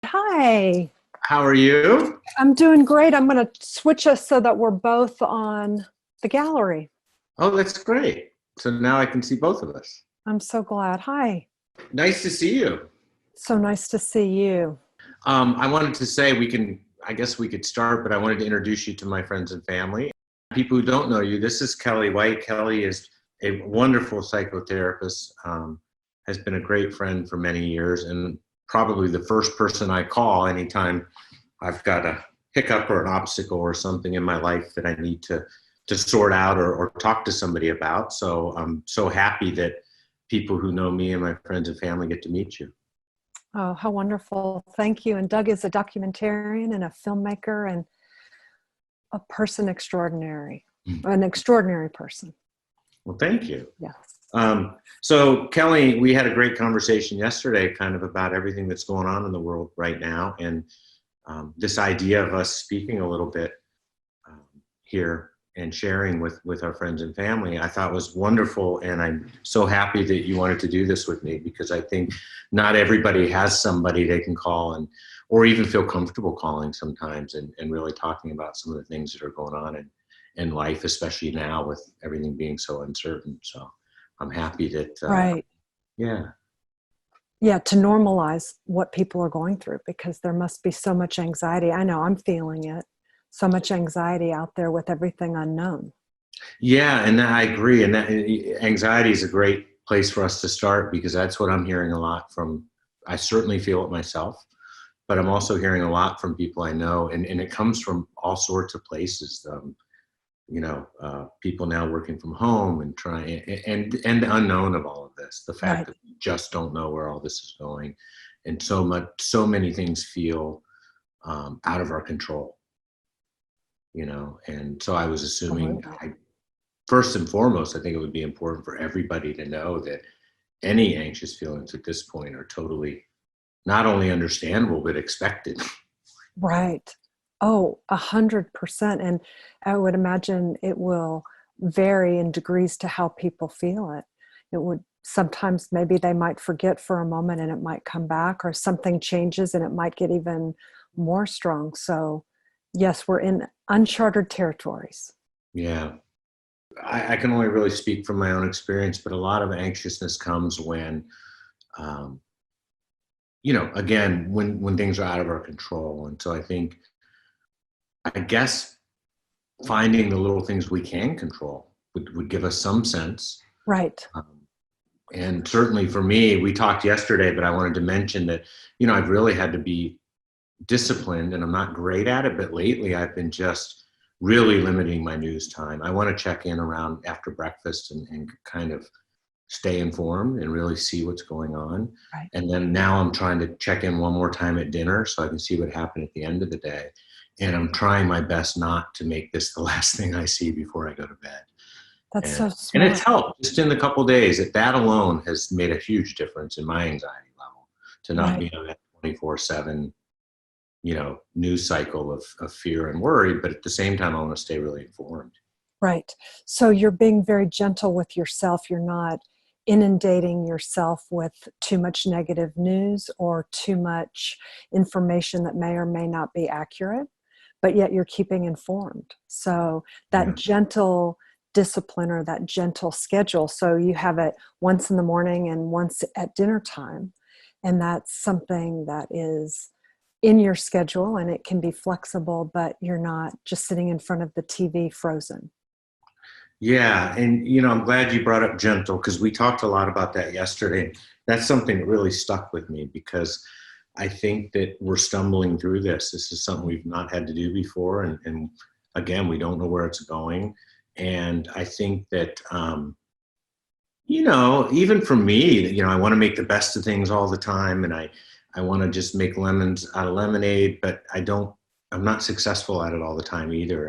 Hi, How are you? I'm doing great. I'm going to switch us so that we're both on the gallery. Oh, that's great. So now I can see both of us. I'm so glad. Hi. Nice to see you. So nice to see you. I wanted to say I guess we could start, but I wanted to introduce you to my friends and family. People who don't know you, this is Kelly White. Kelly is a wonderful psychotherapist, has been a great friend for many years, and probably the first person I call anytime I've got a hiccup or an obstacle or something in my life that I need to sort out or talk to somebody about. So I'm so happy that people who know me and my friends and family get to meet you. Oh, how wonderful. Thank you. And Doug is a documentarian and a filmmaker and a person extraordinary, an extraordinary person. Well, thank you. Yes. So Kelly, we had a great conversation yesterday kind of about everything that's going on in the world right now. And this idea of us speaking a little bit here and sharing with our friends and family, I thought was wonderful. And I'm so happy that you wanted to do this with me, because I think not everybody has somebody they can call or even feel comfortable calling sometimes and really talking about some of the things that are going on in life, especially now with everything being so uncertain. So I'm happy that, Right. yeah. Yeah, to normalize what people are going through because there must be so much anxiety. I know I'm feeling it. So much anxiety out there with everything unknown. Yeah, and I agree. And that anxiety is a great place for us to start, because that's what I'm hearing a lot from. I certainly feel it myself, but I'm also hearing a lot from people I know, and it comes from all sorts of places. People now working from home and trying, and the unknown of all of this, the fact Right. that we just don't know where all this is going, and so many things feel out of our control. And so I was assuming, Absolutely. first and foremost, I think it would be important for everybody to know that any anxious feelings at this point are totally not only understandable but expected. Right. Oh, 100%. And I would imagine it will vary in degrees to how people feel it. It would sometimes maybe they might forget for a moment and it might come back, or something changes and it might get even more strong. So, yes, we're in uncharted territories. Yeah, I can only really speak from my own experience, but a lot of anxiousness comes when, um, again, when things are out of our control. And so I guess finding the little things we can control would give us some sense. Right. Um, and certainly for me, we talked yesterday, but I wanted to mention that, I've really had to be disciplined, and I'm not great at it, but lately I've been just really limiting my news time. I want to check in around after breakfast and kind of stay informed and really see what's going on. Right. And then now I'm trying to check in one more time at dinner so I can see what happened at the end of the day. And I'm trying my best not to make this the last thing I see before I go to bed. That's And so and it's smart. helped just in the couple of days. That alone has made a huge difference in my anxiety level, to not Right. be on that 24/7 news cycle of fear and worry, but at the same time, I want to stay really informed. Right. So you're being very gentle with yourself. You're not inundating yourself with too much negative news or too much information that may or may not be accurate, but yet you're keeping informed. So that Yeah. gentle discipline or that gentle schedule. So you have it once in the morning and once at dinner time. And that's something that is in your schedule and it can be flexible, but you're not just sitting in front of the TV frozen. Yeah. And, I'm glad you brought up gentle, because we talked a lot about that yesterday. That's something that really stuck with me, because I think that we're stumbling through this. This is something we've not had to do before. And again, we don't know where it's going. And I think that, even for me, I want to make the best of things all the time. And I want to just make lemons out of lemonade, but I'm not successful at it all the time either.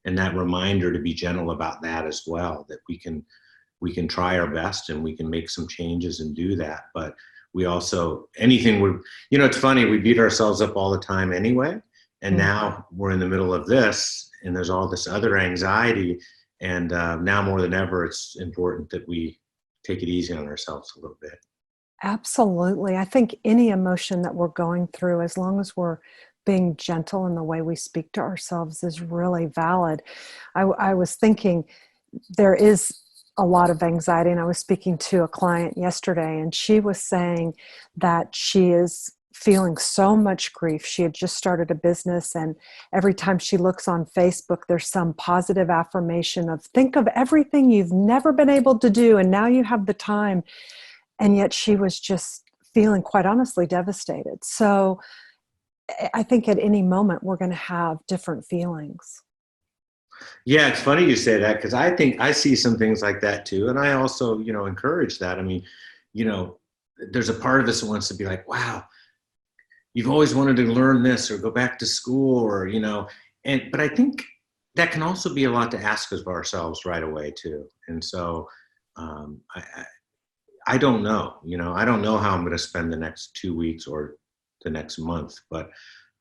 And that reminder to be gentle about that as well, that we can try our best and we can make some changes and do that. But we also, it's funny, we beat ourselves up all the time anyway. And Mm. now we're in the middle of this and there's all this other anxiety. And now more than ever, it's important that we take it easy on ourselves a little bit. Absolutely. I think any emotion that we're going through, as long as we're being gentle in the way we speak to ourselves, is really valid. I was thinking there is a lot of anxiety, and I was speaking to a client yesterday, and she was saying that she is feeling so much grief. She had just started a business, and every time she looks on Facebook, there's some positive affirmation of think of everything you've never been able to do, and now you have the time. And yet she was just feeling, quite honestly, devastated. So I think at any moment we're going to have different feelings. Yeah, it's funny you say that because I think I see some things like that too. And I also, encourage that. I mean, you know, there's a part of us that wants to be like, wow, you've always wanted to learn this or go back to school or, but I think that can also be a lot to ask of ourselves right away too. And so I don't know, I don't know how I'm going to spend the next 2 weeks or the next month, but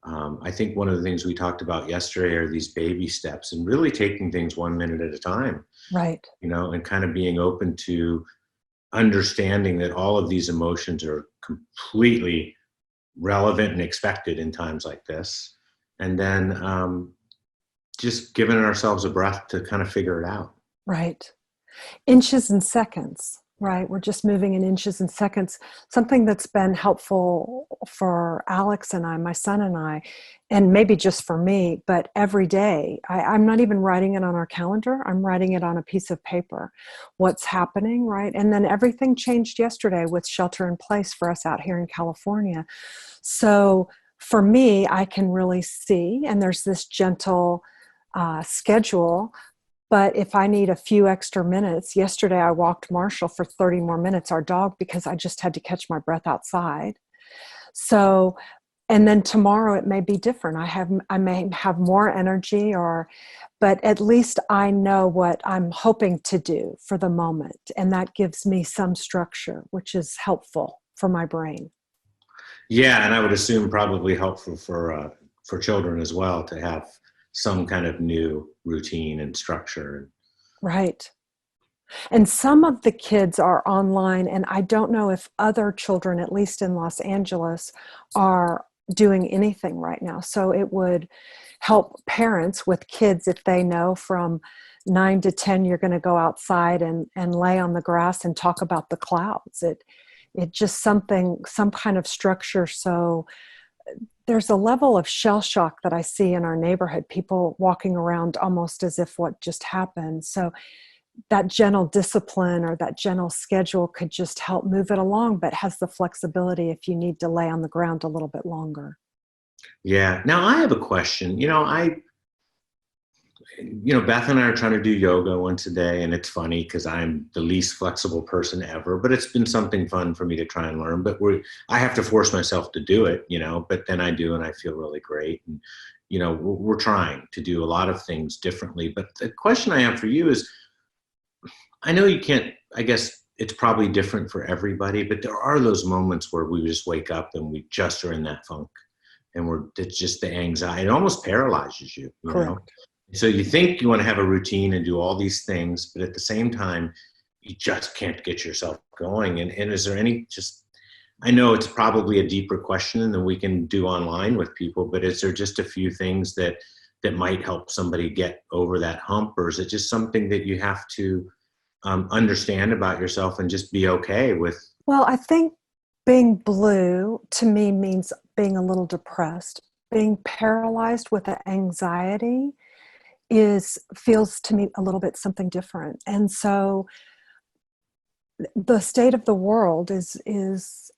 I think one of the things we talked about yesterday are these baby steps and really taking things 1 minute at a time, Right. and kind of being open to understanding that all of these emotions are completely relevant and expected in times like this. And then just giving ourselves a breath to kind of figure it out. Right. Inches and seconds, right? We're just moving in inches and seconds. Something that's been helpful for Alex and I, my son and I, and maybe just for me, but every day, I'm not even writing it on our calendar. I'm writing it on a piece of paper, what's happening, right? And then everything changed yesterday with shelter in place for us out here in California. So for me, I can really see, and there's this gentle schedule. But if I need a few extra minutes, yesterday I walked Marshall for 30 more minutes, our dog, because I just had to catch my breath outside. So, and then tomorrow it may be different. I may have more energy but at least I know what I'm hoping to do for the moment. And that gives me some structure, which is helpful for my brain. Yeah, and I would assume probably helpful for children as well to have some kind of new routine and structure. Right. And some of the kids are online, and I don't know if other children, at least in Los Angeles, are doing anything right now. So it would help parents with kids if they know from 9 to 10 you're going to go outside and lay on the grass and talk about the clouds. It just some kind of structure. So there's a level of shell shock that I see in our neighborhood, people walking around almost as if what just happened. So that gentle discipline or that gentle schedule could just help move it along, but has the flexibility if you need to lay on the ground a little bit longer. Yeah. Now I have a question. Beth and I are trying to do yoga once a day, and it's funny because I'm the least flexible person ever, but it's been something fun for me to try and learn. But I have to force myself to do it, but then I do, and I feel really great. And, we're trying to do a lot of things differently. But the question I have for you is, I know you can't, I guess it's probably different for everybody, but there are those moments where we just wake up and we just are in that funk and it's just the anxiety. It almost paralyzes you, Correct. So you think you want to have a routine and do all these things, but at the same time, you just can't get yourself going. And is there I know it's probably a deeper question than we can do online with people, but is there just a few things that might help somebody get over that hump? Or is it just something that you have to understand about yourself and just be okay with? Well, I think being blue to me means being a little depressed. Being paralyzed with anxiety feels to me a little bit something different. And so the state of the world is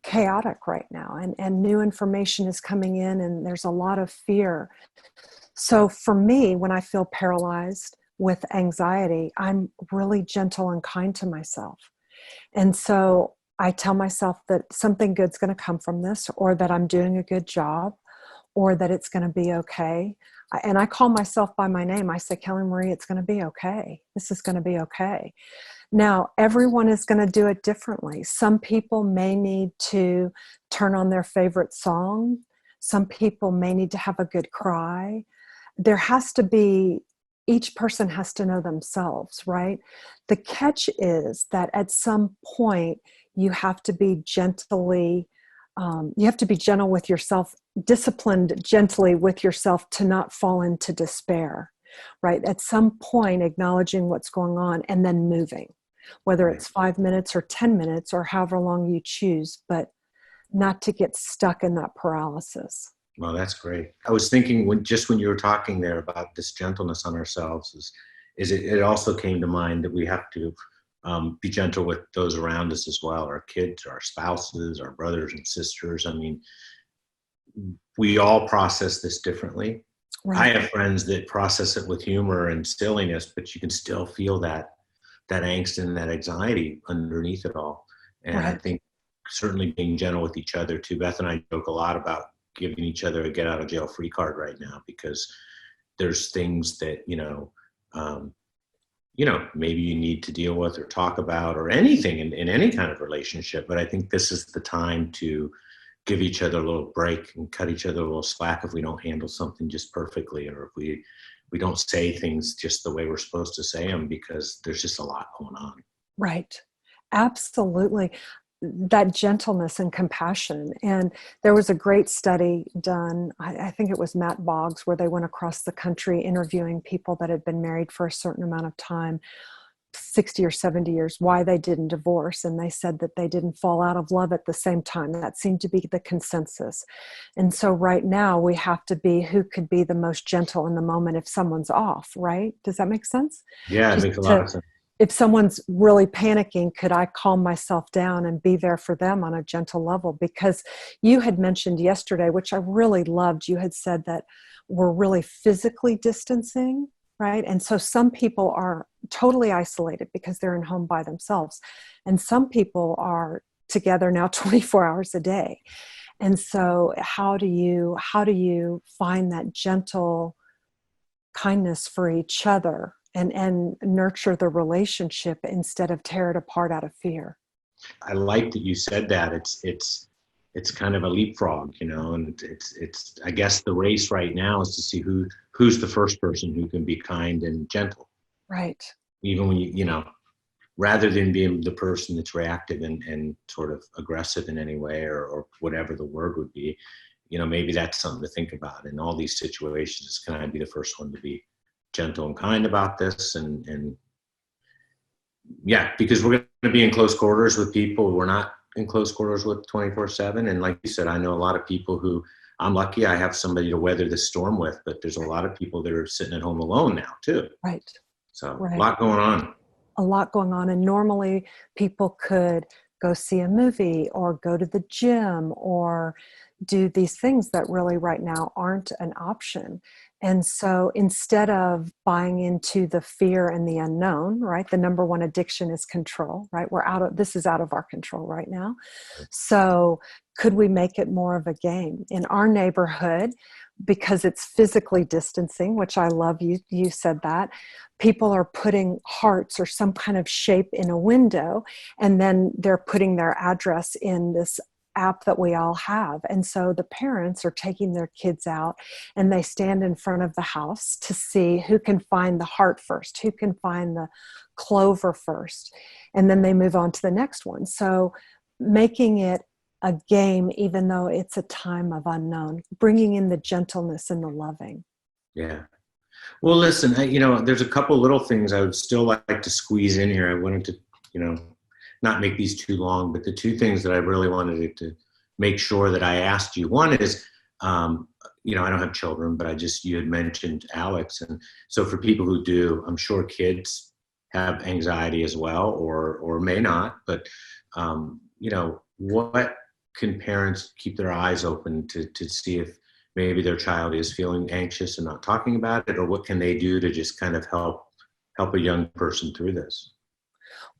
chaotic right now, and new information is coming in, and there's a lot of fear. So for me, when I feel paralyzed with anxiety, I'm really gentle and kind to myself. And so I tell myself that something good's going to come from this, or that I'm doing a good job, or that it's going to be okay. And I call myself by my name. I say, Kelly Marie, it's going to be okay. This is going to be okay. Now, everyone is going to do it differently. Some people may need to turn on their favorite song. Some people may need to have a good cry. There has to be each person has to know themselves, right? The catch is that at some point you have to be you have to be gentle with yourself, disciplined gently with yourself to not fall into despair, right? At some point, acknowledging what's going on and then moving, whether Right. it's 5 minutes or 10 minutes or however long you choose, but not to get stuck in that paralysis. Well, that's great. I was thinking when you were talking there about this gentleness on ourselves it also came to mind that we have to be gentle with those around us as well, our kids, our spouses, our brothers and sisters. I mean, we all process this differently. I Right, have friends that process it with humor and silliness, but you can still feel that angst and that anxiety underneath it all. And I right. think certainly being gentle with each other too. Beth and I joke a lot about giving each other a get out of jail free card right now, because there's things that, maybe you need to deal with or talk about or anything in any kind of relationship. But I think this is the time to give each other a little break and cut each other a little slack if we don't handle something just perfectly, or if we don't say things just the way we're supposed to say them, because there's just a lot going on. Right. Absolutely. That gentleness and compassion. And there was a great study done, I think it was Matt Boggs, where they went across the country interviewing people that had been married for a certain amount of time, 60 or 70 years, why they didn't divorce. And they said that they didn't fall out of love at the same time. That seemed to be the consensus. And so right now we have to be who could be the most gentle in the moment if someone's off, right? Does that make sense? Yeah, it Just makes a lot to of sense. If someone's really panicking, could I calm myself down and be there for them on a gentle level? Because you had mentioned yesterday, which I really loved, you had said that we're really physically distancing, right? And so some people are totally isolated because they're in home by themselves. And some people are together now 24 hours a day. And so how do you find that gentle kindness for each other and nurture the relationship instead of tear it apart out of fear? I like that you said that. It's kind of a leapfrog, and it's I guess the race right now is to see who's the first person who can be kind and gentle, Right. even when rather than being the person that's reactive and sort of aggressive in any way, or whatever the word would be. Maybe that's something to think about in all these situations. Can I be the first one to be gentle and kind about this? And yeah, because we're going to be in close quarters with people we're not in close quarters with 24/7. And like you said, I know a lot of people who, I'm lucky I have somebody to weather this storm with, but there's a lot of people that are sitting at home alone now too. Right. So a Right. lot going on. A lot going on. And normally people could go see a movie or go to the gym or do these things that really right now aren't an option. And so instead of buying into the fear and the unknown, right? The number one addiction is control, right? This is out of our control right now. So could we make it more of a game in our neighborhood? Because it's physically distancing, which I love, you said that. People are putting hearts or some kind of shape in a window, and then they're putting their address in this app that we all have. And so the parents are taking their kids out and they stand in front of the house to see who can find the heart first, who can find the clover first, and then they move on to the next one. So making it a game, even though it's a time of unknown, bringing in the gentleness and the loving. Yeah. Well, listen, there's a couple little things I would still like to squeeze in here. I wanted to, not make these too long, but the two things that I really wanted to make sure that I asked you. One is, I don't have children, but you had mentioned Alex. And so for people who do, I'm sure kids have anxiety as well, or may not, but, what can parents keep their eyes open to see if maybe their child is feeling anxious and not talking about it, or what can they do to just kind of help a young person through this?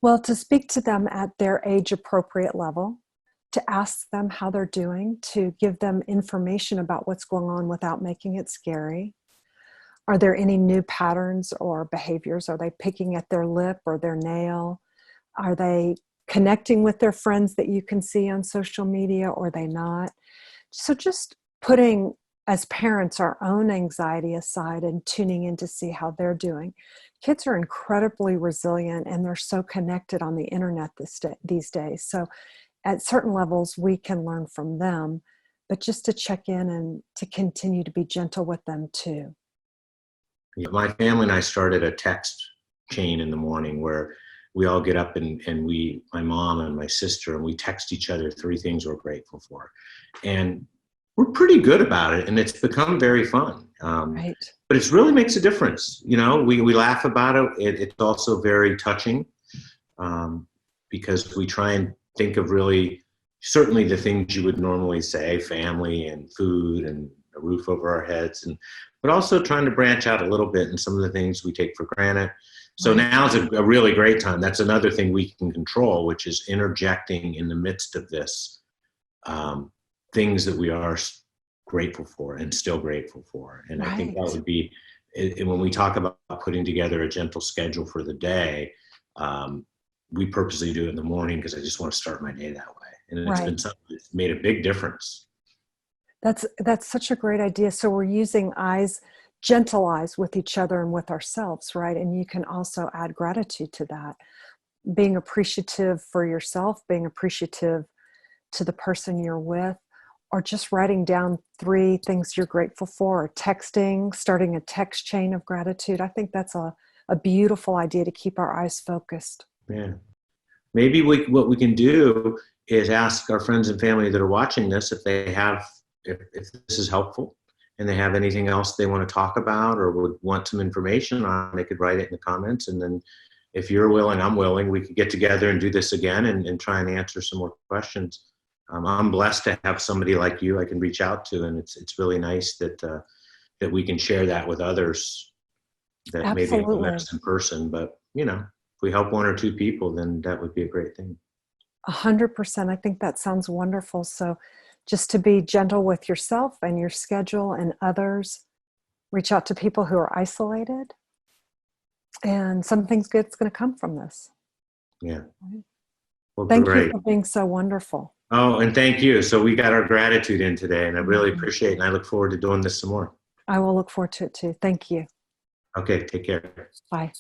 Well, to speak to them at their age appropriate level, to ask them how they're doing, to give them information about what's going on without making it scary. Are there any new patterns or behaviors? Are they picking at their lip or their nail? Are they connecting with their friends that you can see on social media, or are they not? So just putting as parents, our own anxiety aside and tuning in to see how they're doing. Kids are incredibly resilient and they're so connected on the internet these days. So at certain levels, we can learn from them, but just to check in and to continue to be gentle with them too. Yeah, my family and I started a text chain in the morning where we all get up and my mom and my sister, and we text each other 3 things we're grateful for. And we're pretty good about it, and it's become very fun. Right. But it really makes a difference. You know, we laugh about it. It's also very touching, because we try and think of really, certainly the things you would normally say, family and food and a roof over our heads, but also trying to branch out a little bit in some of the things we take for granted. So Right. now is a really great time. That's another thing we can control, which is interjecting in the midst of this, things that we are grateful for and still grateful for. And I think that Right. would be, when we talk about putting together a gentle schedule for the day, we purposely do it in the morning because I just want to start my day that way. And it's Right. been something that's made a big difference. That's such a great idea. So we're using eyes, gentle eyes with each other and with ourselves, right? And you can also add gratitude to that. Being appreciative for yourself, being appreciative to the person you're with, or just writing down 3 things you're grateful for, or texting, starting a text chain of gratitude. I think that's a beautiful idea to keep our eyes focused. Yeah. Maybe what we can do is ask our friends and family that are watching this if they have, if this is helpful and they have anything else they want to talk about or would want some information on, they could write it in the comments. And then if you're willing, I'm willing, we could get together and do this again and try and answer some more questions. I'm blessed to have somebody like you I can reach out to, and it's really nice that that we can share that with others that maybe haven't met Absolutely. us in person. But you know, if we help 1 or 2 people, then that would be a great thing. 100%. I think that sounds wonderful. So just to be gentle with yourself and your schedule and others, reach out to people who are isolated, and something's good's going to come from this. Yeah. Right? Well, Thank you great. for being so wonderful. Oh, and thank you. So we got our gratitude in today, and I really Mhm. appreciate it. And I look forward to doing this some more. I will look forward to it too. Thank you. Okay, take care. Bye.